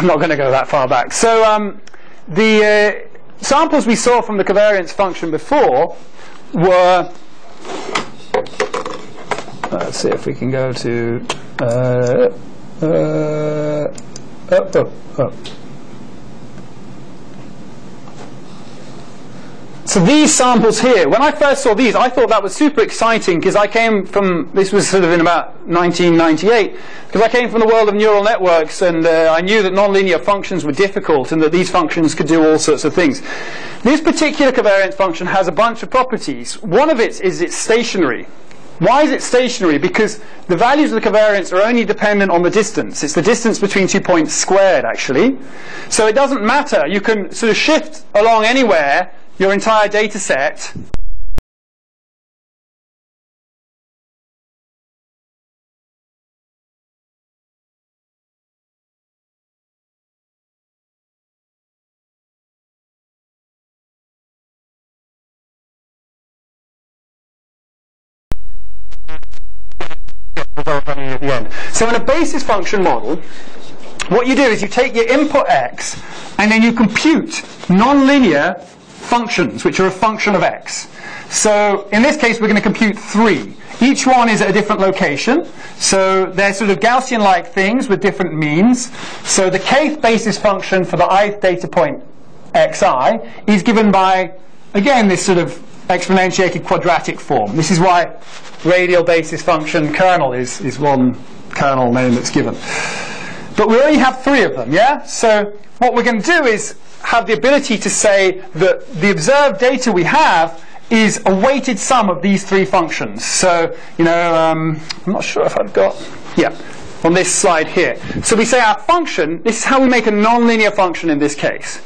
not going to go that far back. So the samples we saw from the covariance function before were, let's see if we can go to So these samples here, when I first saw these, I thought that was super exciting, because I came from, this was sort of in about 1998, because I came from the world of neural networks, and I knew that nonlinear functions were difficult and that these functions could do all sorts of things. This particular covariance function has a bunch of properties. One of it is it's stationary. Why is it stationary? Because the values of the covariance are only dependent on the distance. It's the distance between 2 points squared, actually. So it doesn't matter. You can sort of shift along anywhere your entire data set. At the end. So in a basis function model, what you do is you take your input x and then you compute nonlinear functions which are a function of x. So in this case we're going to compute 3. Each one is at a different location, so they're sort of Gaussian-like things with different means. So the kth basis function for the ith data point xi is given by, again, this sort of exponentiated quadratic form. This is why radial basis function kernel is one kernel name that's given. But we only have 3 of them, yeah? So what we're going to do is have the ability to say that the observed data we have is a weighted sum of these 3 functions. So, you know, I'm not sure if I've got, yeah, on this slide here. So we say our function, this is how we make a nonlinear function in this case.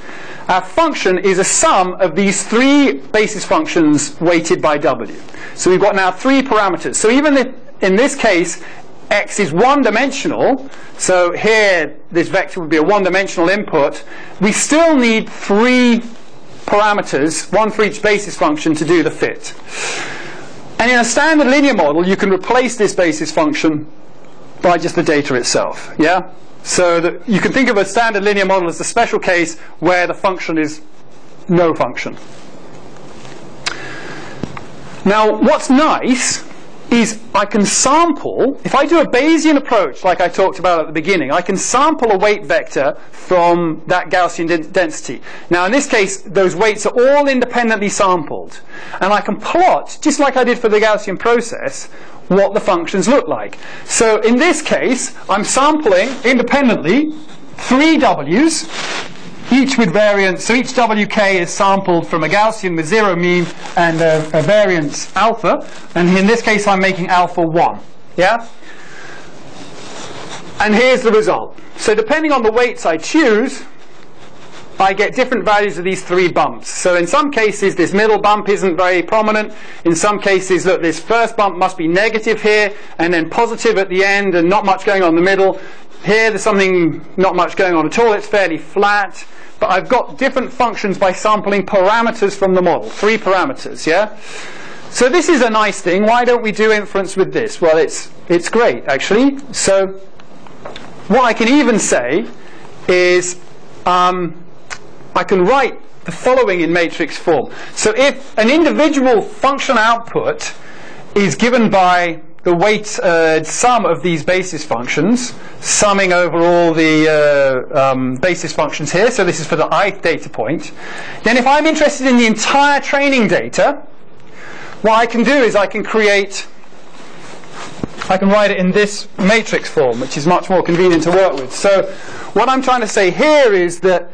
Our function is a sum of these 3 basis functions weighted by w. So we've got now 3 parameters. So even if, in this case, x is one-dimensional, so here this vector would be a one-dimensional input, we still need 3 parameters, 1 for each basis function, to do the fit. And in a standard linear model, you can replace this basis function by just the data itself, yeah? So that you can think of a standard linear model as the special case where the function is no function. Now, what's nice is I can sample, if I do a Bayesian approach like I talked about at the beginning, I can sample a weight vector from that Gaussian density. Now in this case, those weights are all independently sampled. And I can plot, just like I did for the Gaussian process, what the functions look like. So in this case, I'm sampling independently 3 W's, each with variance. So each WK is sampled from a Gaussian with 0 mean and a variance alpha. And in this case, I'm making alpha 1. Yeah? And here's the result. So depending on the weights I choose, I get different values of these 3 bumps. So in some cases, this middle bump isn't very prominent. In some cases, look, this first bump must be negative here, and then positive at the end, and not much going on in the middle. Here, there's something not much going on at all. It's fairly flat. But I've got different functions by sampling parameters from the model. 3 parameters, yeah? So this is a nice thing. Why don't we do inference with this? Well, it's great, actually. So what I can even say is I can write the following in matrix form. So if an individual function output is given by the weighted sum of these basis functions, summing over all the basis functions here, so this is for the ith data point, then if I'm interested in the entire training data, what I can do is I can write it in this matrix form, which is much more convenient to work with. So what I'm trying to say here is that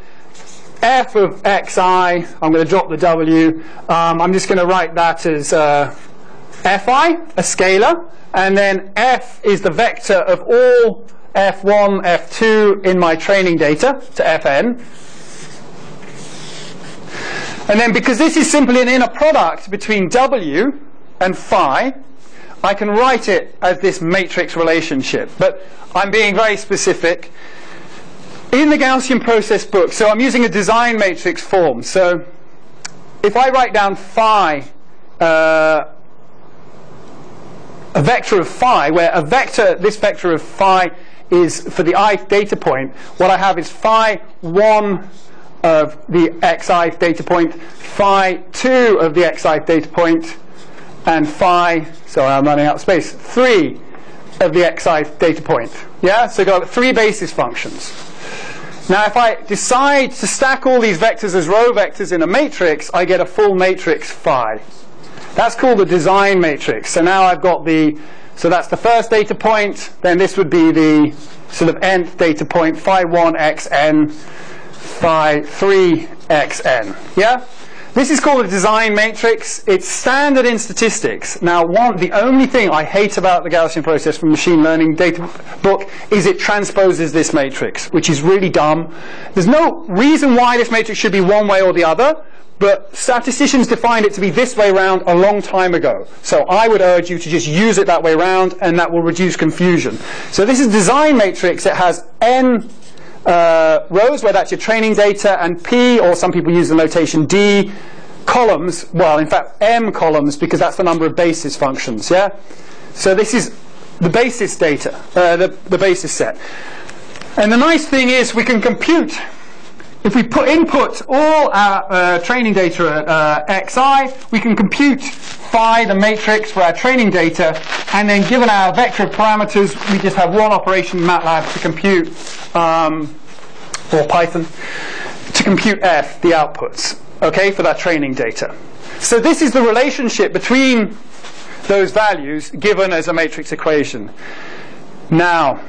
f of xi, I'm going to drop the w, I'm just going to write that as fi, a scalar, and then f is the vector of all f1, f2 in my training data to fn. And then because this is simply an inner product between w and phi, I can write it as this matrix relationship. But I'm being very specific. In the Gaussian process book, so I'm using a design matrix form. So if I write down phi, a vector of phi, where this vector of phi is for the ith data point, what I have is phi 1 of the xith data point, phi 2 of the xith data point, and phi, sorry I'm running out of space, 3 of the xith data point. Yeah, so I've got 3 basis functions. Now if I decide to stack all these vectors as row vectors in a matrix, I get a full matrix phi. That's called the design matrix. So now I've got so that's the first data point, then this would be the sort of nth data point, phi 1 xn, phi 3 xn. Yeah? This is called a design matrix. It's standard in statistics. Now, the only thing I hate about the Gaussian process from machine learning data book is it transposes this matrix, which is really dumb. There's no reason why this matrix should be one way or the other, but statisticians defined it to be this way round a long time ago. So I would urge you to just use it that way round, and that will reduce confusion. So this is design matrix. It has n rows, where that's your training data, and p, or some people use the notation d, columns, well in fact m columns, because that's the number of basis functions. Yeah, so this is the basis data, the basis set. And the nice thing is we can compute, if we input all our training data at xi, we can compute phi, the matrix for our training data, and then given our vector of parameters, we just have one operation in MATLAB to compute, or Python, to compute f, the outputs, okay, for that training data. So this is the relationship between those values given as a matrix equation. Now,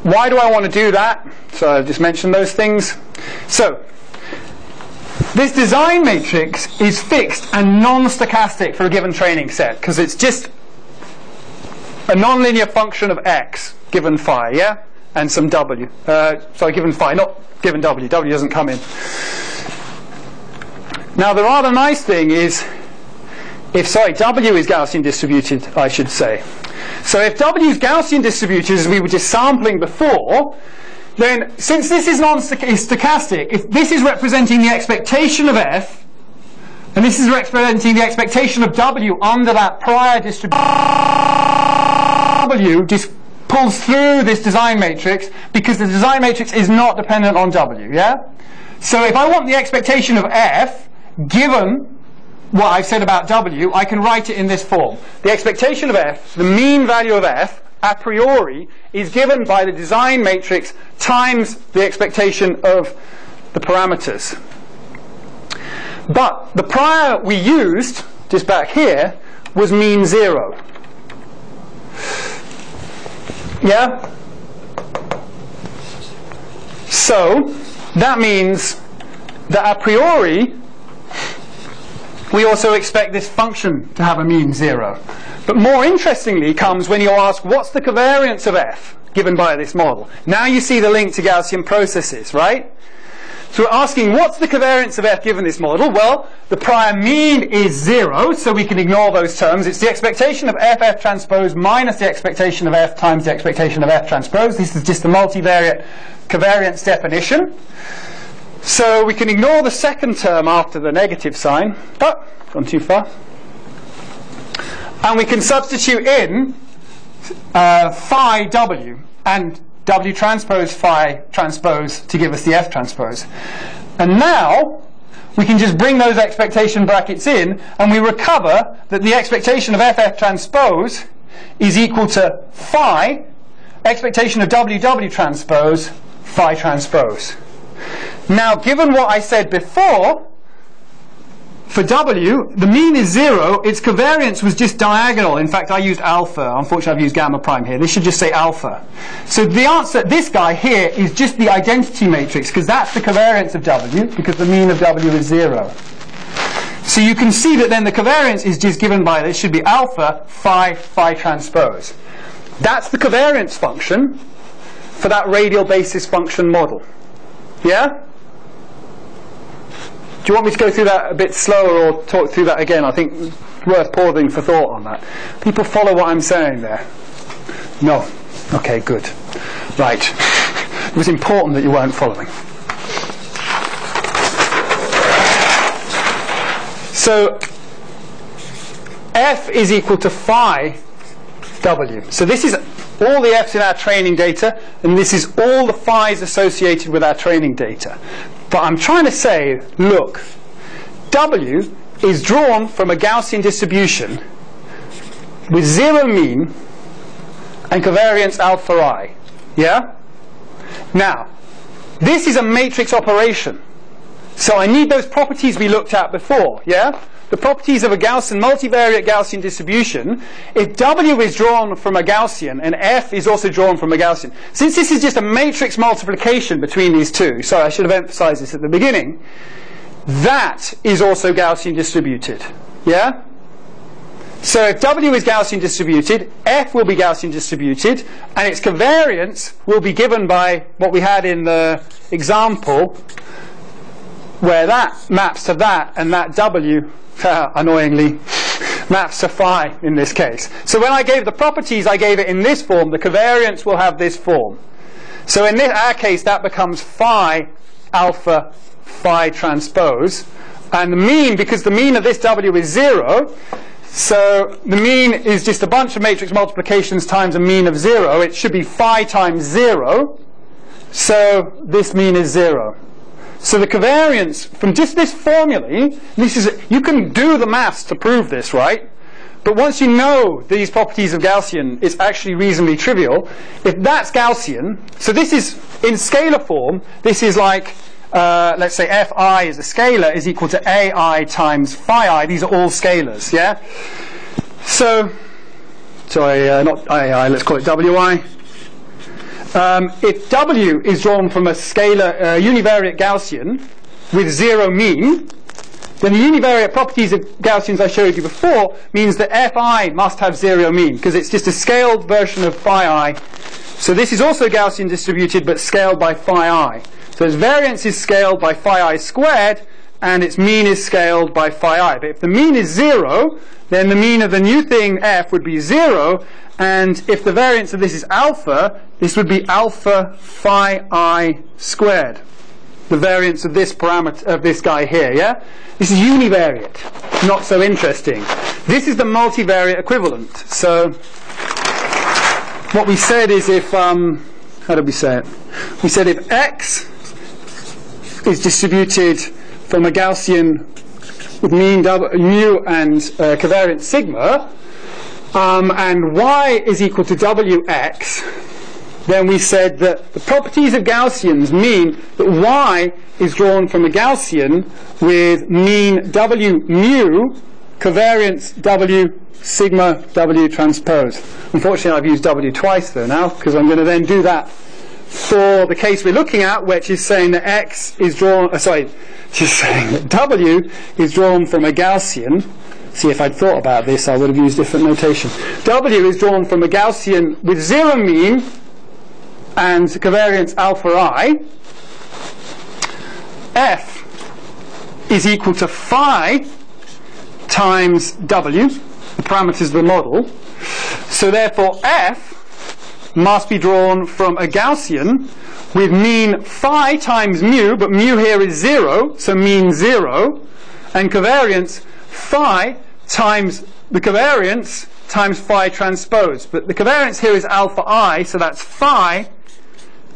why do I want to do that? So I've just mentioned those things. So this design matrix is fixed and non-stochastic for a given training set, because it's just a nonlinear function of x given phi, yeah, and some w. Sorry, given phi, not given w. W doesn't come in. Now the rather nice thing is, w is Gaussian distributed, I should say. So if w is Gaussian distributed, as we were just sampling before, then since this is stochastic, if this is representing the expectation of f, and this is representing the expectation of w under that prior distribution, w just pulls through this design matrix, because the design matrix is not dependent on w, yeah? So if I want the expectation of f given what I've said about W, I can write it in this form. The expectation of f, the mean value of f, a priori, is given by the design matrix times the expectation of the parameters. But the prior we used, just back here, was mean 0. Yeah? So, that means that a priori, we also expect this function to have a mean 0. But more interestingly comes when you ask, what's the covariance of f given by this model? Now you see the link to Gaussian processes, right? So we're asking, what's the covariance of f given this model? Well, the prior mean is 0, so we can ignore those terms. It's the expectation of f transpose minus the expectation of f times the expectation of f transpose. This is just the multivariate covariance definition. So we can ignore the second term after the negative sign. Oh, gone too far. And we can substitute in phi w and w transpose phi transpose to give us the f transpose. And now we can just bring those expectation brackets in, and we recover that the expectation of f transpose is equal to phi expectation of w transpose phi transpose. Now, given what I said before, for W, the mean is 0. Its covariance was just diagonal. In fact, I used alpha. Unfortunately, I've used gamma prime here. This should just say alpha. So the answer, this guy here, is just the identity matrix, because that's the covariance of W, because the mean of W is 0. So you can see that then the covariance is just given by, this should be alpha phi phi transpose. That's the covariance function for that radial basis function model. Yeah? Do you want me to go through that a bit slower or talk through that again? I think it's worth pausing for thought on that. People follow what I'm saying there? No. Okay, good. Right. It was important that you weren't following. So f is equal to phi w. So this is all the f's in our training data, and this is all the phi's associated with our training data. But I'm trying to say, look, W is drawn from a Gaussian distribution with 0 mean and covariance alpha I. Yeah? Now, this is a matrix operation. So I need those properties we looked at before. Yeah? The properties of a Gaussian, multivariate Gaussian distribution. If W is drawn from a Gaussian and F is also drawn from a Gaussian, since this is just a matrix multiplication between these two, sorry, I should have emphasized this at the beginning, that is also Gaussian distributed. Yeah? So if W is Gaussian distributed, F will be Gaussian distributed, and its covariance will be given by what we had in the example, where that maps to that, and that W, annoyingly, maps to phi in this case. So when I gave the properties, I gave it in this form. The covariance will have this form. So in our case, that becomes phi alpha phi transpose. And the mean, because the mean of this W is 0, so the mean is just a bunch of matrix multiplications times a mean of 0. It should be phi times 0. So this mean is 0. So the covariance from just this formulae, this is, you can do the maths to prove this, right? But once you know these properties of Gaussian, it's actually reasonably trivial. If that's Gaussian, so this is in scalar form, this is like, let's say fi is a scalar is equal to ai times phi I. These are all scalars, yeah? So, sorry, not ai, let's call it wi. If W is drawn from a scalar univariate Gaussian with 0 mean, then the univariate properties of Gaussians I showed you before means that Fi must have 0 mean, because it's just a scaled version of phi I. So this is also Gaussian distributed, but scaled by phi I. So its variance is scaled by phi I squared, and its mean is scaled by phi I. But if the mean is 0, then the mean of the new thing F would be 0, and if the variance of this is alpha, this would be alpha phi I squared. The variance of this parameter, of this guy here, yeah? This is univariate. Not so interesting. This is the multivariate equivalent. So what we said is if, how did we say it? We said if X is distributed from a Gaussian with mean mu and covariance sigma, and y is equal to wx, then we said that the properties of Gaussians mean that y is drawn from a Gaussian with mean w mu, covariance w sigma w transpose. Unfortunately, I've used w twice though now, because I'm going to then do that for the case we're looking at, which is saying that x is drawn, just saying that w is drawn from a Gaussian. See, if I'd thought about this, I would have used different notation. W is drawn from a Gaussian with zero mean and covariance alpha I. F is equal to phi times w, the parameters of the model. So therefore F must be drawn from a Gaussian with mean phi times mu, but mu here is 0, so mean 0, and covariance phi times the covariance times phi transpose. But the covariance here is alpha I, so that's phi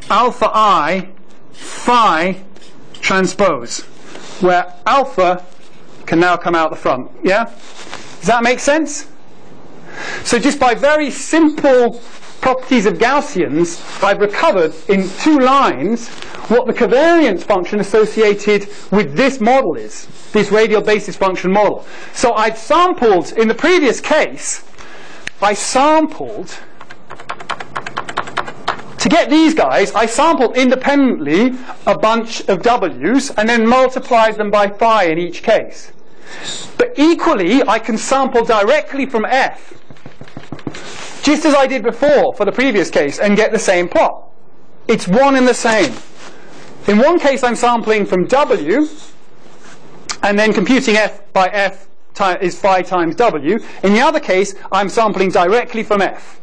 alpha I phi transpose, where alpha can now come out the front. Yeah? Does that make sense? So just by very simple properties of Gaussians, I've recovered in 2 lines what the covariance function associated with this model is, this radial basis function model. So I'd sampled, in the previous case, I sampled, to get these guys, I sampled independently a bunch of w's and then multiplied them by phi in each case. But equally, I can sample directly from f, just as I did before for the previous case, and get the same plot. It's one and the same. In one case I'm sampling from w, and then computing f by f is phi times w. In the other case I'm sampling directly from f.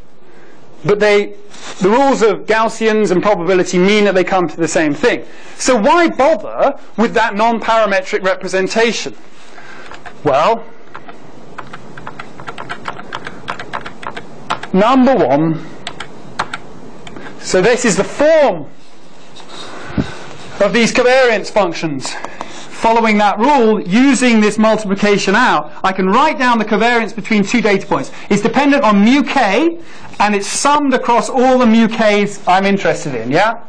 But the rules of Gaussians and probability mean that they come to the same thing. So why bother with that non-parametric representation? Well, number one, so this is the form of these covariance functions. Following that rule, using this multiplication out, I can write down the covariance between 2 data points. It's dependent on mu k, and it's summed across all the mu k's I'm interested in, yeah?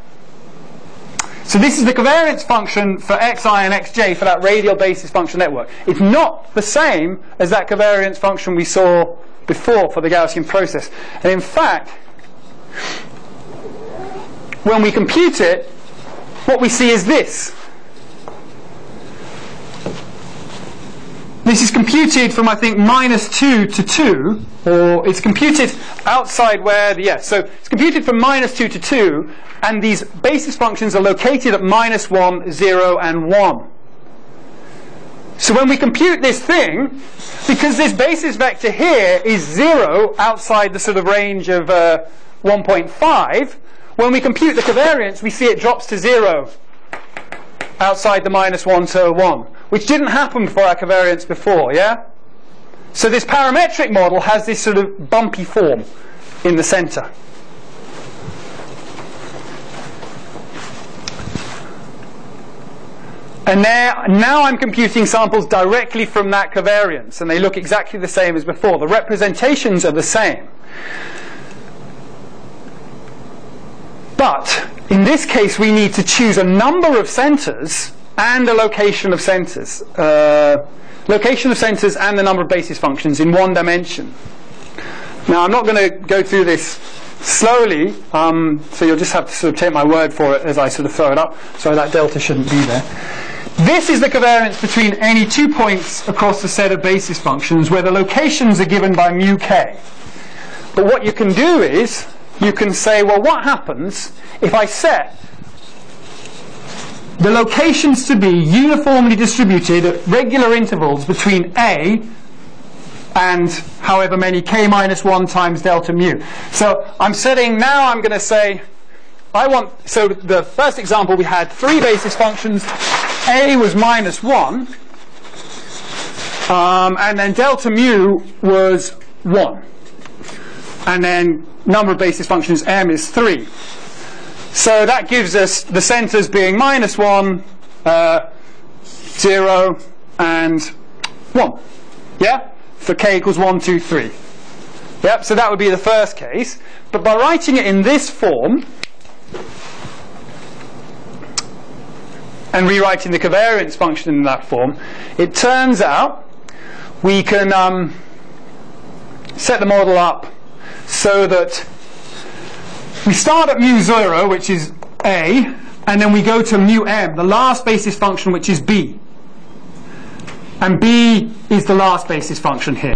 So this is the covariance function for xi and xj for that radial basis function network. It's not the same as that covariance function we saw before for the Gaussian process. And in fact, when we compute it, what we see is this. This is computed from, I think, -2 to 2, or it's computed outside where the, so it's computed from -2 to 2, and these basis functions are located at -1, 0, and 1. So when we compute this thing, because this basis vector here is 0 outside the sort of range of 1.5, when we compute the covariance, we see it drops to 0 outside the -1 to 1, which didn't happen for our covariance before, yeah? So this parametric model has this sort of bumpy form in the center. And now I'm computing samples directly from that covariance, and they look exactly the same as before. The representations are the same. But in this case, we need to choose a number of centers and a location of centers. Location of centers and the number of basis functions in one dimension. Now, I'm not going to go through this slowly, so you'll just have to sort of take my word for it as I sort of throw it up. Sorry, that delta shouldn't be there. This is the covariance between any 2 points across the set of basis functions where the locations are given by mu k. But what you can do is, you can say, well, what happens if I set the locations to be uniformly distributed at regular intervals between A and however many k minus 1 times delta mu. So I'm setting, now I'm going to say, so the first example we had 3 basis functions. A was -1, and then delta mu was 1. And then number of basis functions m is 3. So that gives us the centers being -1, 0, and 1. Yeah? For k equals 1, 2, 3. Yep, so that would be the first case. But by writing it in this form, and rewriting the covariance function in that form, it turns out we can set the model up so that we start at mu0, which is a, and then we go to mu m, the last basis function, which is b. And b is the last basis function here.